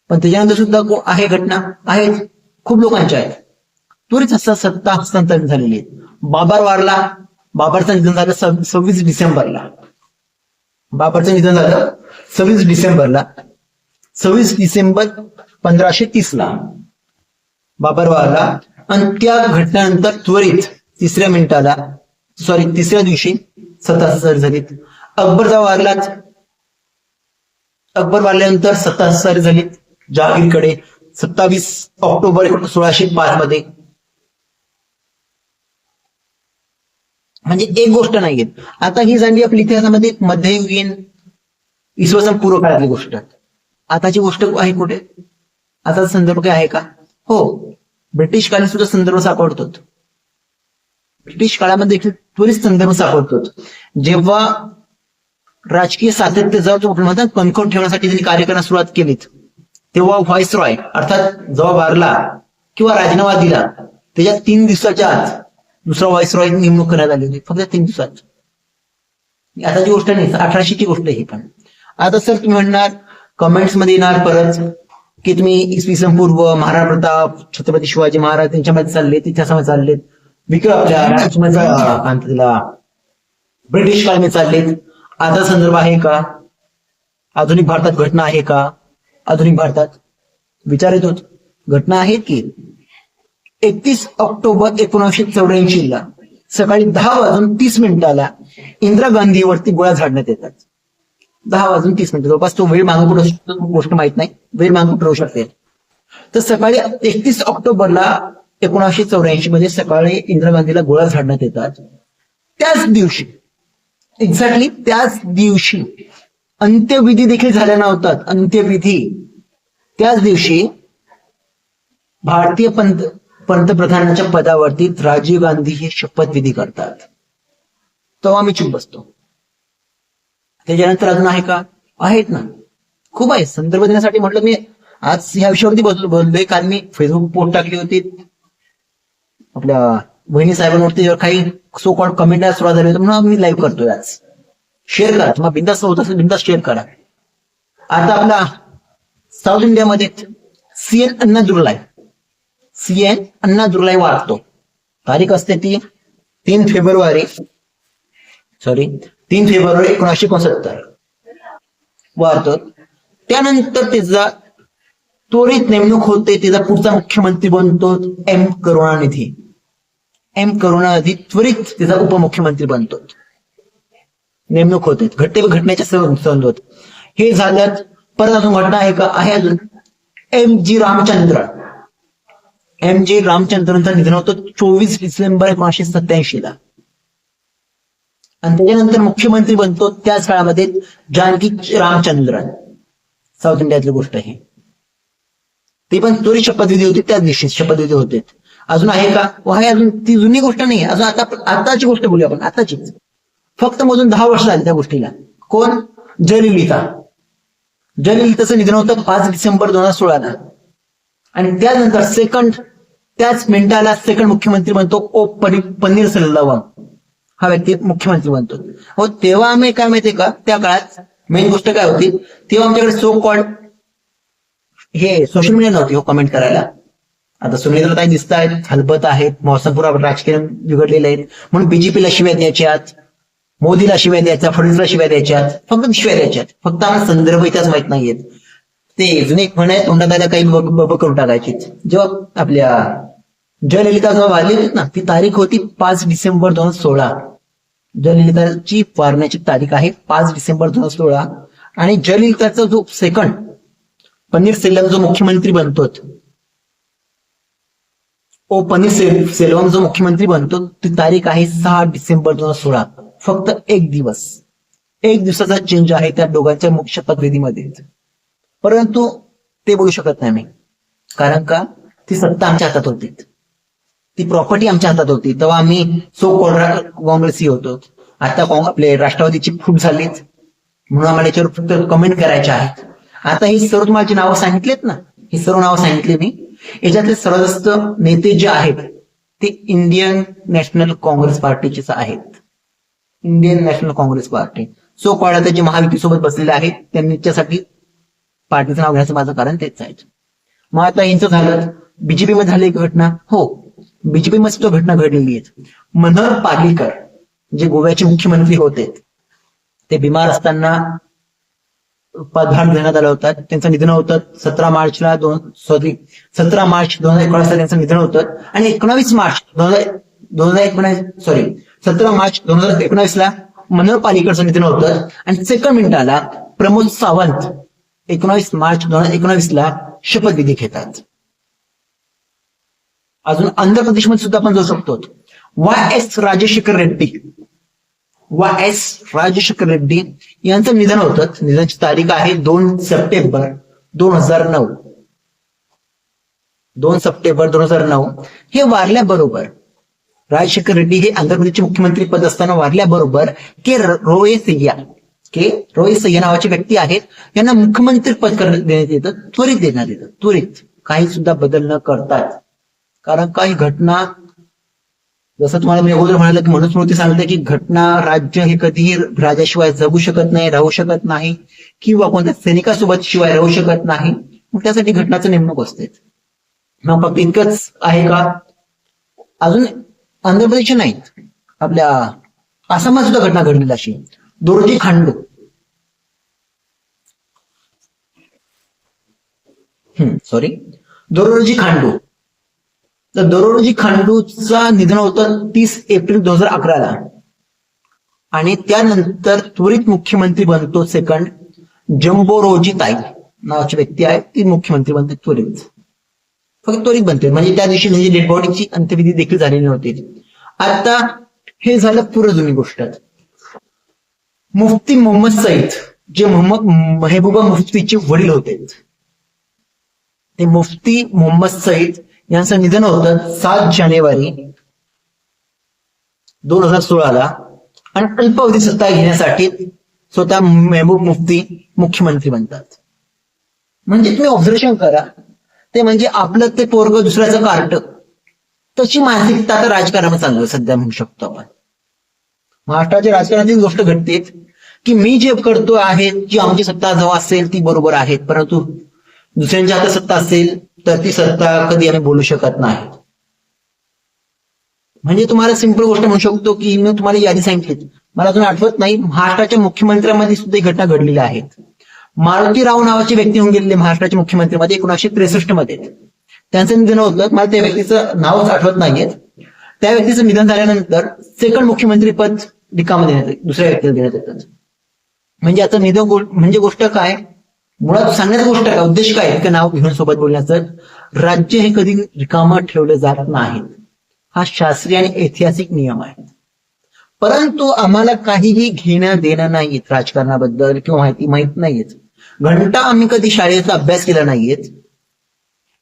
पण त्याच्यानंतर सुद्धा आहे घटना, आहेत, खूप लोकांच्या आहेत. त्वरित सत्ता हस्तांतरित झालेली आहे. बाबर वारला, बाबरचं निधन झालं 26 डिसेंबरला, बाबरचं निधन झालं 26 डिसेंबरला, 26 डिसेंबर 1530 ला बाबर वारला. आणि त्या घटनेनंतर त्वरित तिसऱ्या दिवशी सत्ता हस्तांतरित झाली. अकबर जेव्हा वारलाच, अकबर वारल्यानंतर सत्ता हस्तांतरित झाली जहागीरकडे 27 ऑक्टोबर 1605 मध्ये. म्हणजे एक गोष्ट नाहीये. आता ही झाली आपल्या इतिहासामध्ये मध्ययुगीन इसवी सन पूर्व काळातली गोष्ट. आताची गोष्ट आहे कुठे, आता संदर्भ काय आहे का, हो, ब्रिटिश काळी सुद्धा संदर्भ सापडतो. ब्रिटिश काळामध्ये देखील त्वरित संदर्भ सापडतो. जेव्हा राजकीय सातत्य म्हणतात कणखर ठेवण्यासाठी त्यांनी कार्य करण्यास सुरुवात केली, तेव्हा व्हाईसरॉय अर्थात जेव्हा वारला किंवा राजीनामा दिला, त्याच्या 3 दिवसाच्या आत दुसरा व्हाईसरॉय नेमणूक करण्यात आली होती, फक्त 3 दिवसात. आताची गोष्ट नाही, 1800 ची गोष्ट ही. पण आता सर तुम्ही म्हणणार, कमेंट्स मध्ये येणार परत की तुम्ही इसवी सन पूर्व, महाराणा प्रताप, छत्रपती शिवाजी महाराज त्यांच्यामध्ये चाललेत, इतिहासामध्ये चाललेत, आपल्या ब्रिटिश काळामध्ये चाललेत. आता संदर्भ आहे का, आधुनिक भारतात घटना आहे का, आधुनिक भारतात विचार येतो, घटना आहेत की. 31 ऑक्टोबर 1984 ला सकाळी 10:30 इंदिरा गांधीवरती गोळ्या झाडण्यात येतात. 10:30 जवळपास तो वेळ मागं पुढे गोष्ट माहित नाही, वेळ मागं पुढे होऊ शकते. तर सकाळी 31 ऑक्टोबरला 1984 मध्ये सकाळी इंदिरा गांधीला गोळ्या झाडण्यात येतात. त्याच दिवशी, एक्झॅक्टली त्याच दिवशी अंत्यविधी देखील झाल्या नव्हतात. अंत्यविधी त्याच दिवशी भारतीय पंतप्रधानाच्या पदावरती राजीव गांधी हे शपथविधी करतात. तेव्हा मी चूप बसतो. त्याच्यानंतर अजून आहे का? आहेत ना, खूप आहे. संदर्भ देण्यासाठी म्हटलं मी आज ह्या विषयावरती बोललोय, कारण मी फेसबुक पोस्ट टाकली होती आपल्या बहिणी साहेबांवरती, काही सो कॉल्ड कमेंट सुरुवात झाली होती, म्हणून मी लाईव्ह करतोय आज. शेअर करा, तुम्हाला बिंदास होत असेल बिंदास शेअर करा. आता आपला साऊथ इंडियामध्ये सीएन अन्नादुर्लाई वारतो. तारीख असते ती 3 फेब्रुवारी 1969 वारतो. त्यानंतर त्याचा त्वरित नेमणूक होते. त्याचा पुढचा मुख्यमंत्री बनतो एम करुणानिधी त्वरित त्याचा उपमुख्यमंत्री बनतो. नेमणूक होते, घटनेच्या संबंध होत. हे झालं. परत अजून घटना आहे का? आहे अजून. एम जी रामचंद्रनचं निधन होतं 24 डिसेंबर 1987 ला. आणि त्याच्यानंतर मुख्यमंत्री बनतो त्याच काळामध्ये जानकी रामचंद्रन. साऊथ इंडियातली गोष्ट आहे. ती पण त्वरित शपथविधी होती, त्याच दिवशी शपथविधी होते. अजून आहे का? आहे अजून. ती जुनी गोष्ट नाही, अजून आताची गोष्ट बोलूया आपण. आताचीच, फक्त मोजून 10 वर्ष झाली त्या गोष्टीला. कोण? जयललिताचं निधन होतं 5 डिसेंबर 2016 आणि त्यानंतर त्याच मिनिटाला सेकंड मुख्यमंत्री बनतो पन्नीरसेल्वम हा व्यक्ती मुख्यमंत्री बनतो. हो, तेव्हा आम्ही काय माहितीये का, त्या काळात मेन गोष्ट काय होती, तेव्हा आमच्याकडे सो कॉल्ड हे सोशल मीडिया नव्हती हो कमेंट करायला. आता सुनीलताई दिसत आहेत, हलबत आहेत, मौसमपुरा राजकीय बिघडलेले आहेत म्हणून बीजेपीला शिव्या द्यायच्यात, मोदीला शिव्या द्यायच्या, फडणवीसला शिव्या द्यायच्यात, फक्त शिव्या द्यायच्यात. फक्त आम्हाला संदर्भ इतिहास माहित नाहीयेत. ते जुने एक म्हण आहे, तोंडात आल्या काही बब करून टाकायची. जेव्हा आपल्या जयललिता जेव्हा वारली होती ना, ती तारीख होती 5 डिसेंबर 2016. जयललिताची वारण्याची तारीख आहे 5 डिसेंबर 2016. आणि जयललिताचा जो सेकंड पन्नीरसेल्वम जो मुख्यमंत्री बनतो, पन्नीरसेल्वम जो मुख्यमंत्री बनतो, ती तारीख आहे 6 डिसेंबर 2016. फक्त एक दिवसाचा चेंज आहे त्या दोघांच्या मुख्य शपथविधीमध्ये. परंतु ते बोलू शकत नाही आम्ही, कारण का ती सत्ता आमच्या हातात होती, ती प्रॉपर्टी आमच्या हातात होती. तेव्हा आम्ही सो कॉल्ड काँग्रेसी होतो. आता आपले राष्ट्रवादीची फूट झालीच, म्हणून आम्हाला याच्यावर फक्त कमेंट करायचे आहेत. आता ही सर्व तुम्हाला नावं सांगितलेत ना, ही सर्व नावं सांगितली मी. याच्यातले सर्वात जास्त नेते जे आहेत ते इंडियन नॅशनल काँग्रेस पार्टीचेच आहेत. Indian national Congress party so called आता जे महायुतीसोबत बसलेले आहेत त्यांच्यासाठी पार्टीचं नाव घेण्याचं माझं कारण तेच आहे. मग आता यांचं झालं. बीजेपी मध्ये झाली एक घटना. हो, बीजेपी मध्ये तो घटना घडलेली आहे. मनोहर पार्रिकर जे गोव्याचे मुख्यमंत्री होते, ते बिमार असताना पदभार देण्यात आला होता. त्यांचं निधन होतं 17 मार्च 2019 त्यांचं निधन होतं. आणि 17 मार्च 2019 मनोहर पार्रिकरचं निधन होतं. आणि सेकंड मिनिटाला प्रमोद सावंत 19 मार्च 2019 शपथविधी घेतात. अजून आंध्र प्रदेशमध्ये सुद्धा आपण जाऊ शकतो. वाय एस राजशेखर रेड्डी यांचं निधन होतं. निधनाची तारीख आहे 2 सप्टेंबर 2009. 2 सप्टेंबर 2009 हे वारल्याबरोबर, राजशेखर रेड्डी हे आंध्र प्रदेशचे मुख्यमंत्री पद असताना वारल्याबरोबर के रोए सय्या नावाचे व्यक्ती आहेत, यांना मुख्यमंत्री पद देण्यात येतं. देण्यात येतं, त्वरित, काही सुद्धा बदल न करतात. कारण काही घटना, जसं तुम्हाला मी अगोदर म्हणाल की मनुस्मृती सांगते की घटना, राज्य हे कधीही राजाशिवाय जगू शकत नाही, राहू शकत नाही, किंवा कोणत्या सैनिकासोबत शिवाय राहू शकत नाही. मग त्यासाठी घटनाचं नेमणूक असते. मग फक्त इतकंच आहे का? अजून आंध्र प्रदेश नाहीत, आपल्या आसामात सुद्धा घटना घडलेली अशी. दोरोजी खांडू. तर दोरोजी खांडूचं निधन होतं 30 एप्रिल 2011. आणि त्यानंतर त्वरित मुख्यमंत्री बनतो सेकंड जम्बोरोजी ताई नावाची व्यक्ती आहे, ती मुख्यमंत्री बनते त्वरित. फक्त त्वरित बनते, म्हणजे त्या दिवशी म्हणजे डेड बॉडीची अंत्यविधी देखील झालेली नव्हती. आता हे झालं पुरं जुनी गोष्ट. मुफ्ती मोहम्मद सईद जे महबूबा मुफ्तीचे वडील होते, ते मुफ्ती मोहम्मद सईद यांचं निधन होतं 7 जानेवारी 2016 आणि अल्पावधी सत्ता घेण्यासाठी स्वतः महबूब मुफ्ती मुख्यमंत्री बनतात. म्हणजे तुम्ही ऑब्झर्वेशन करा, ते म्हणजे आपलं ते पोरग दुसऱ्याचं कार्ट, तशी मानसिकता आता राजकारणामध्ये चालू आहे सध्या म्हणू शकतो आपण. महाराष्ट्राच्या राजकारणातील गोष्ट घडते की मी जे करतो आहे, जी आमची सत्ता जेव्हा असेल ती बरोबर आहे, परंतु दुसऱ्यांच्या हातात सत्ता असेल तर ती सत्ता कधी आम्ही बोलू शकत नाही. म्हणजे तुम्हाला सिंपल गोष्ट म्हणू शकतो की मी तुम्हाला यादी सांगितली, मला तुम्ही आठवत नाही, महाराष्ट्राच्या मुख्यमंत्र्यांमध्ये सुद्धा ही घटना घडलेल्या आहेत. मारुती राव नावाची व्यक्ती होऊन गेलेले महाराष्ट्राच्या मुख्यमंत्रीमध्ये 1963 मध्ये. त्यांचं निधन होतं, मला त्या व्यक्तीचं नावच आठवत नाहीये. त्या व्यक्तीचं निधन झाल्यानंतर सेकंड मुख्यमंत्री पद रिकामं देण्यात येतं, दुसऱ्या व्यक्तीला देण्यात येतं. म्हणजे आता निधन म्हणजे गोष्ट काय, मुळात सांगण्याची गोष्ट काय, उद्देश काय, इतकं नाव घेऊन सोबत बोलण्याचं. राज्य हे कधी रिकामं ठेवलं जात नाही, हा शास्त्रीय आणि ऐतिहासिक नियम आहे. परंतु आम्हाला काहीही घेणं देणं नाहीत राजकारणाबद्दल किंवा माहित नाहीयेत. घंटा आम्ही कधी शाळेचा अभ्यास केला नाहीयेत,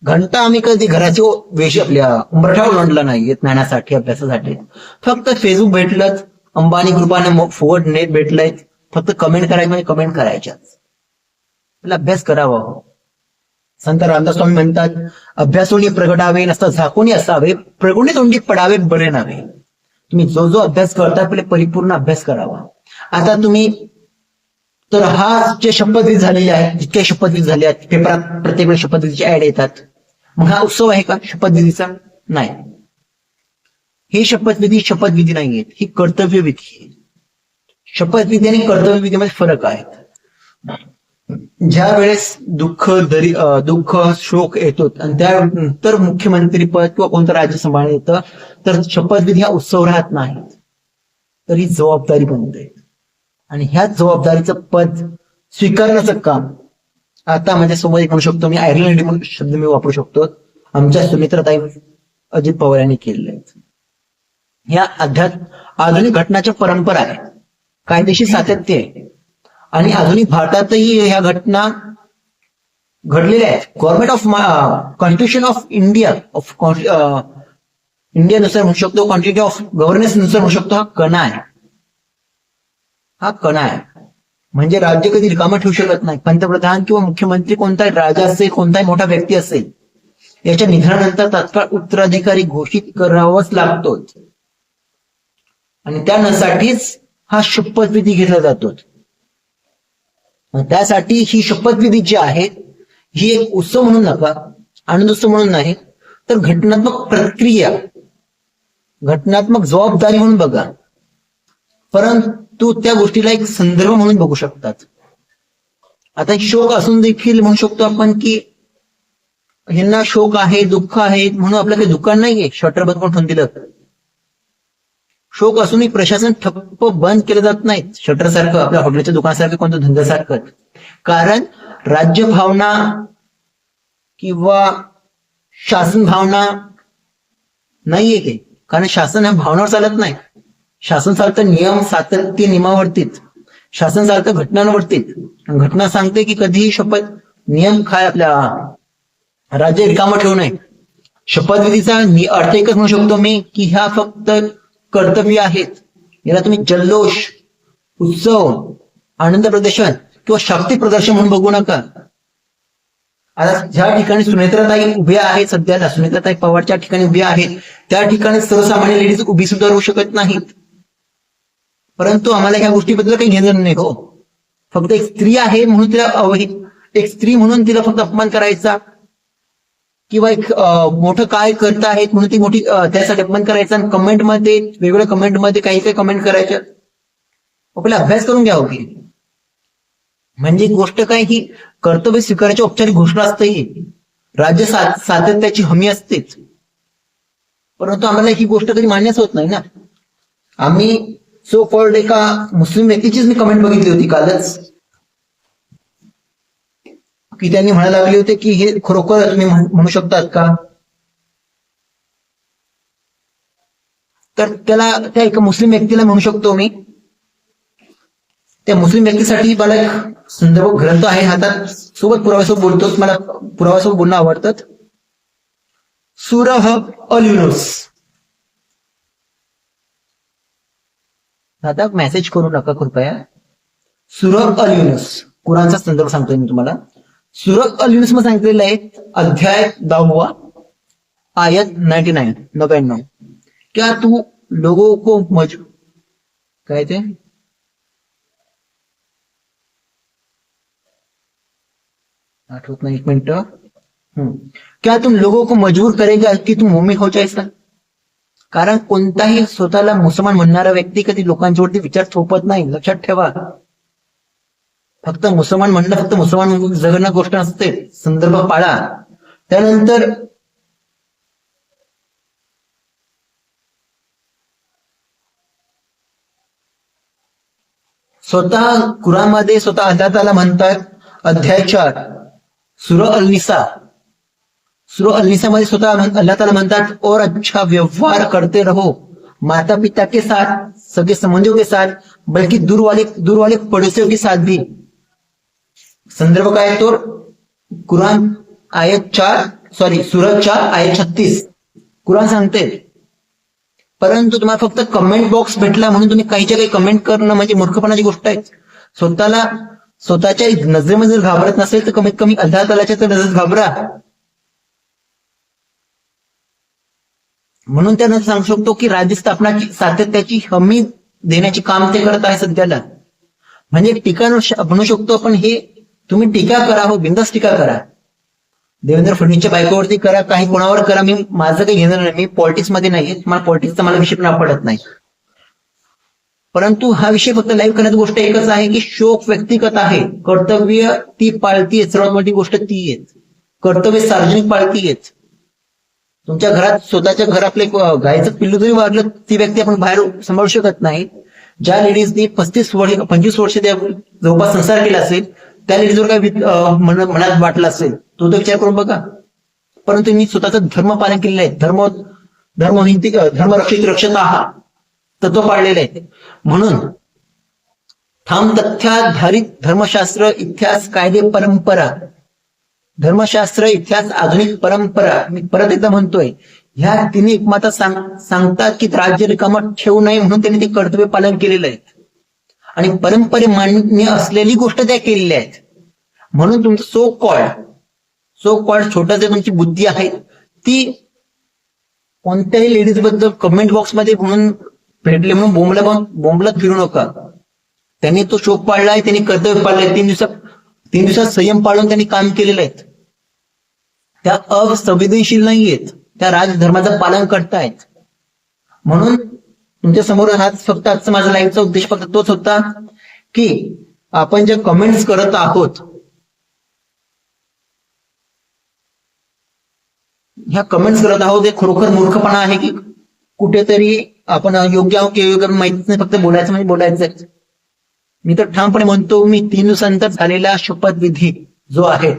घंटा आम्ही कधी घराचे वेश आपल्या उंबरठा ओलांडला नाहीयेत ज्ञानासाठी अभ्यासासाठी. फक्त फेसबुक भेटलं, अंबानी ग्रुपाने फुकट नेट भेटलंय, फक्त कमेंट करायचं म्हणजे कमेंट करायच्याच. अभ्यास करावा. संत रामदास स्वामी म्हणतात, अभ्यासोनी प्रगटावे नसता झाकोनी असावे, प्रगुणी तोंडी पडावे बरे नावे. तुम्ही जो जो अभ्यास करता पहिले परिपूर्ण अभ्यास करावा. आता तुम्ही तर हा जे शपथविधी झालेले आहेत, जितक्या शपथविधी झाले आहेत, पेपरात प्रत्येक वेळी शपथविधीची ऍड येतात, मग हा उत्सव आहे का शपथविधीचा? नाही. ही शपथविधी नाहीये, ही कर्तव्यविधी आहे. शपथविधी आणि कर्तव्यविधीमध्ये फरक आहे. ज्या वेळेस दुःख शोक येतो आणि त्यानंतर मुख्यमंत्री पद किंवा कोणतं राज्य सांभाळण्यात येतं, तर शपथविधी हा उत्सव राहत नाही, तर ही जबाबदारी बनते. आणि ह्या जबाबदारीचं पद स्वीकारण्याचं काम आता माझ्यासमोर एक म्हणू शकतो मी, आयर्लंड म्हणून शब्द मी वापरू शकतो, आमच्या सुमित्राताई अजित पवार यांनी केलेले आहेत. ह्या आधुनिक घटनाच्या परंपरा आहे, कायदेशीर सातत्य आहे. आणि आधुनिक भारतातही ह्या घटना घडलेल्या आहेत. Government of constitution of India इंडियानुसार म्हणू शकतो, क्वांटिटी ऑफ गव्हर्नन्स नुसार म्हणू शकतो, हा कणा आहे. हा कणा आहे. म्हणजे राज्य कधी रिकामं ठेवू शकत नाही. पंतप्रधान किंवा मुख्यमंत्री कोणताही राजा असेल, कोणताही मोठा व्यक्ती असेल, याच्या निधनानंतर तात्काळ उत्तराधिकारी घोषित करावाच लागतो. आणि त्यासाठीच हा शपथविधी घेतला जातो. त्यासाठी ही शपथविधी जी आहे ही एक उत्सव म्हणून नका, आनंदोत्सव म्हणून नाही, तर घटनात्मक प्रक्रिया, घटनात्मक जबाबदारी म्हणून बघा. परंतु त्या गोष्टीला एक संदर्भ म्हणून बघू शकतात. आता शोक असून देखील म्हणू शकतो आपण की ह्यांना शोक आहे, दुःख आहे, म्हणून आपलं काही दुकान नाहीये शटर बंद करून ठेवून दिलं. शोक असूनही प्रशासन ठप्प बंद केलं जात नाहीत, शटर सारखं आपल्या हॉटेलच्या दुकानासारखं, कोणत्या धंद्यासारखं. कारण राज्य भावना किंवा शासन भावना नाहीये ते. कारण शासन ह्या भावनावर चालत नाही. शासन चालतं नियम सातत्य नियमावरतीच, शासन चालतं घटनांवरतीच. घटना सांगते की कधीही शपथ नियम काय आपल्या राज्य रिकामं ठेवू नये. शपथविधीचा अर्थ एकच म्हणू शकतो मी की ह्या फक्त कर्तव्य आहेत. याला तुम्ही जल्लोष, उत्सव, आनंद प्रदर्शन किंवा शक्ती प्रदर्शन म्हणून बघू नका. आता ज्या ठिकाणी सुनेत्राताई उभ्या आहेत, सध्याला सुनेत्राताई पवारच्या ठिकाणी उभ्या आहेत, त्या ठिकाणी सर्वसामान्य लेडीज उभी सुद्धा राहू शकत नाहीत. परंतु आम्हाला ह्या गोष्टीबद्दल काही घेणं नाही हो. फक्त एक स्त्री आहे म्हणून तिला एक स्त्री म्हणून तिला फक्त अपमान करायचा, किंवा एक मोठं काय करत आहेत म्हणून ती मोठी त्यासाठी अपमान करायचा. आणि कमेंटमध्ये वेगवेगळ्या कमेंटमध्ये काही काही कमेंट करायच्या. आपल्याला अभ्यास करून घ्यावं की म्हणजे गोष्ट काय, ही कर्तव्य स्वीकारायची औपचारिक घोषणा असते, ही राज्य सातत्याची हमी असतेच. परंतु आम्हाला ही गोष्ट कधी मान्यच होत नाही ना. आम्ही सो कॉल्ड एका मुस्लिम व्यक्तीचीच मी कमेंट बघितली होती कालच, की त्यांनी म्हणायला लागले होते की हे खरोखर तुम्ही म्हणू शकतात का? तर त्याला त्या एका मुस्लिम व्यक्तीला म्हणू शकतो मी, त्या मुस्लिम व्यक्तीसाठी मला एक संदर्भ ग्रंथ आहे हातात, सोबत पुराव्यासोबत बोलतोच, मला पुराव्यासोबत बोलणं आवडतात. सूरह अल युनुस. आता मेसेज करू नका कृपया. सूरह अल युनुस, कुराणचा संदर्भ सांगतोय मी तुम्हाला. सूरह अल युनुस मध्ये सांगितलेलं आहे, अध्याय 10 आयत 99. क्या तू लोगों को काय ते आठवत नाही, एक मिनिट. क्या तुम लोगों को मजबूर करेगा की तुम मोमिन हो जायचा? कारण कोणताही स्वतःला मुसलमान म्हणणारा व्यक्ती कधी लोकांच्यावरती विचार थोपत नाही, लक्षात ठेवा. फक्त मुसलमान म्हणणं फक्त मुसलमान जगणं गोष्ट नसते, संदर्भ पाळा. त्यानंतर स्वतः कुराणमध्ये स्वतः अल्लाह ताला म्हणतात, अध्याय 4 सूरह अल निसा. सूरह अल निसा मध्ये स्वतः अल्लाह ताला म्हणतात, और अच्छा व्यवहार करते रहो माता पिता के साथ, सगे संबंधियों के साथ, बल्कि दूर वाले पड़ोसियों के साथ भी. संदर्भ काय तो कुराण आयत 4 सूरह 4 आयत 36. कुराण सांगते, परंतु तुम्हाला फक्त कमेंट बॉक्स भेटला म्हणून तुम्ही काहीच्या काही कमेंट करणं म्हणजे मूर्खपणाची गोष्ट आहे. स्वतःच्या नजरेमध्ये जर घाबरत नसेल तर कमीत कमी अल्लाह तालाच्या तर नजरेत घाबरा. म्हणून त्यांना सांगू शकतो की राज्य स्थापनाची सातत्याची हमी देण्याची काम ते करत आहे सध्याला. म्हणजे टीका म्हणू शकतो आपण, हे तुम्ही टीका करा, हो बिंदास टीका करा. देवेंद्र फडणवीसच्या बायकोवरती करा, काही कोणावर करा, मी माझं काही घेणार नाही. मी पॉलिटिक्स मध्ये नाही, मला पॉलिटिक्सचा मला विषय पण पडत नाही. परंतु हा विषय फक्त लाईव्ह करण्याची गोष्ट एकच आहे की शोक व्यक्तिगत आहे, कर्तव्य ती पाळतीये. सर्वात मोठी गोष्ट ती आहे, कर्तव्य सार्वजनिक पाळतीये. तुमच्या घरात स्वतःच्या घर आपले गायचं पिल्लू जरी वाढलं, ती व्यक्ती आपण बाहेर सांभाळू शकत नाही. ज्या लेडीजनी 25 वर्ष जवळपास संसार केला असेल, त्या लेडीजवर काय मनात वाटलं असेल, तो तर विचार करून बघा. परंतु मी स्वतःचं धर्म पालन केलेलं आहे, धर्मरक्षित रक्षता हा तत्व पाळलेलं आहे. म्हणून ठाम तथ्याधारित धर्मशास्त्र, इतिहास, कायदे, परंपरा, धर्मशास्त्र, इतिहास, आधुनिक परंपरा, मी परत एकदा म्हणतोय, ह्या तिन्ही एकमाता सांगतात की राज्य रिकामं ठेवू नये, म्हणून त्यांनी ते कर्तव्य पालन केलेलं आहे आणि परंपरे मान्य असलेली गोष्ट त्या केलेल्या आहेत. म्हणून तुमचं सो कॉल्ड छोटं जे तुमची बुद्धी आहे ती कोणत्याही लेडीज बद्दल कमेंट बॉक्स मध्ये म्हणून भेटले म्हणून बोंबलत फिरू नका. त्यांनी तो शोक पाळलाय, त्यांनी कर्तव्य पाळलंय, 3 दिवसात संयम पाळून त्यांनी काम केलेलं आहे. त्या असंवेदनशील नाहीयेत, त्या राजधर्माचं पालन करतायत. म्हणून तुमच्या समोर फक्त आजचा माझा लाईव्हचा उद्देश फक्त तोच होता की आपण जे कमेंट्स करत आहोत, ह्या कमेंट्स करत आहोत हे खरोखर मूर्खपणा आहे की कुठेतरी आपण योग्य आहोत की अयोग्य माहितीच नाही, फक्त बोलायचं म्हणजे बोलायचं. मी तर ठामपणे म्हणतो, मी 3 दिवसानंतर झालेला शपथविधी जो आहे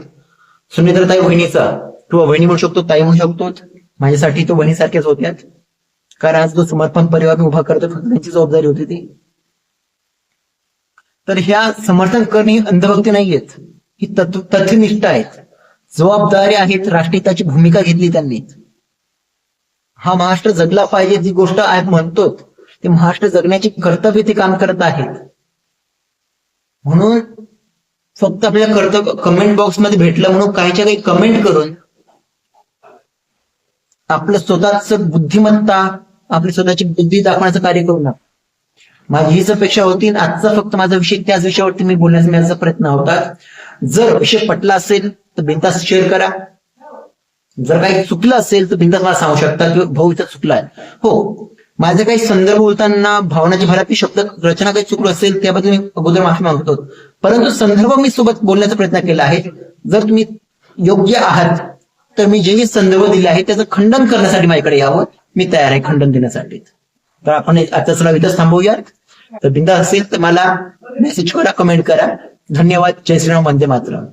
सुनेत्रताई वहिनीचा, तो वहिनी म्हणू शकतो, ताई म्हणू शकतो, माझ्यासाठी तो वहिनीसारख्याच होत्या. कारण आज जो समर्पण परिवार मी उभा करतो फक्त त्यांची जबाबदारी होती ती. तर ह्या समर्थन करणे ही अंधभक्ती नाहीयेत, ही तथ्यनिष्ठ आहेत, जबाबदारी आहेत, राष्ट्रहिताची भूमिका घेतली त्यांनी. हा महाराष्ट्र जगला पाहिजे जी गोष्ट आपण म्हणतो, ते महाराष्ट्र जगण्याची कर्तव्य ते काम करत आहेत. म्हणून फक्त आपल्याला कर्तव्य कमेंट बॉक्स मध्ये भेटलं म्हणून काहीच्या काही कमेंट करून आपलं स्वतःच बुद्धिमत्ता, आपली स्वतःची बुद्धी दाखवण्याचं कार्य करू नका. माझी हीच अपेक्षा होती. आजचा फक्त माझा विषय त्याच विषयावरती मी बोलण्याचा माझा प्रयत्न होता. जर विषय पटला असेल तर बिनधास्त शेअर करा. जर काही चुकलं असेल तर बिनधास्त मला सांगू शकता की भाऊ इथं चुकलाय. हो, माझे काही संदर्भ बोलताना भावनाची भरातली शब्द रचना काही चुकलं असेल त्याबद्दल मी अगोदर माफी मागतो. परंतु संदर्भ मी सोबत बोलण्याचा प्रयत्न केला आहे. जर तुम्ही योग्य आहात तर मी जे संदर्भ दिले आहे त्याचं खंडन करण्यासाठी माझ्याकडे यावं, मी तयार आहे खंडन देण्यासाठी. तर आपण आजचा सराव इथंच थांबवूया. तर बिंदा असेल तर मला मेसेज करा, कमेंट करा. धन्यवाद. जय श्रीराम, वंदे मातरम.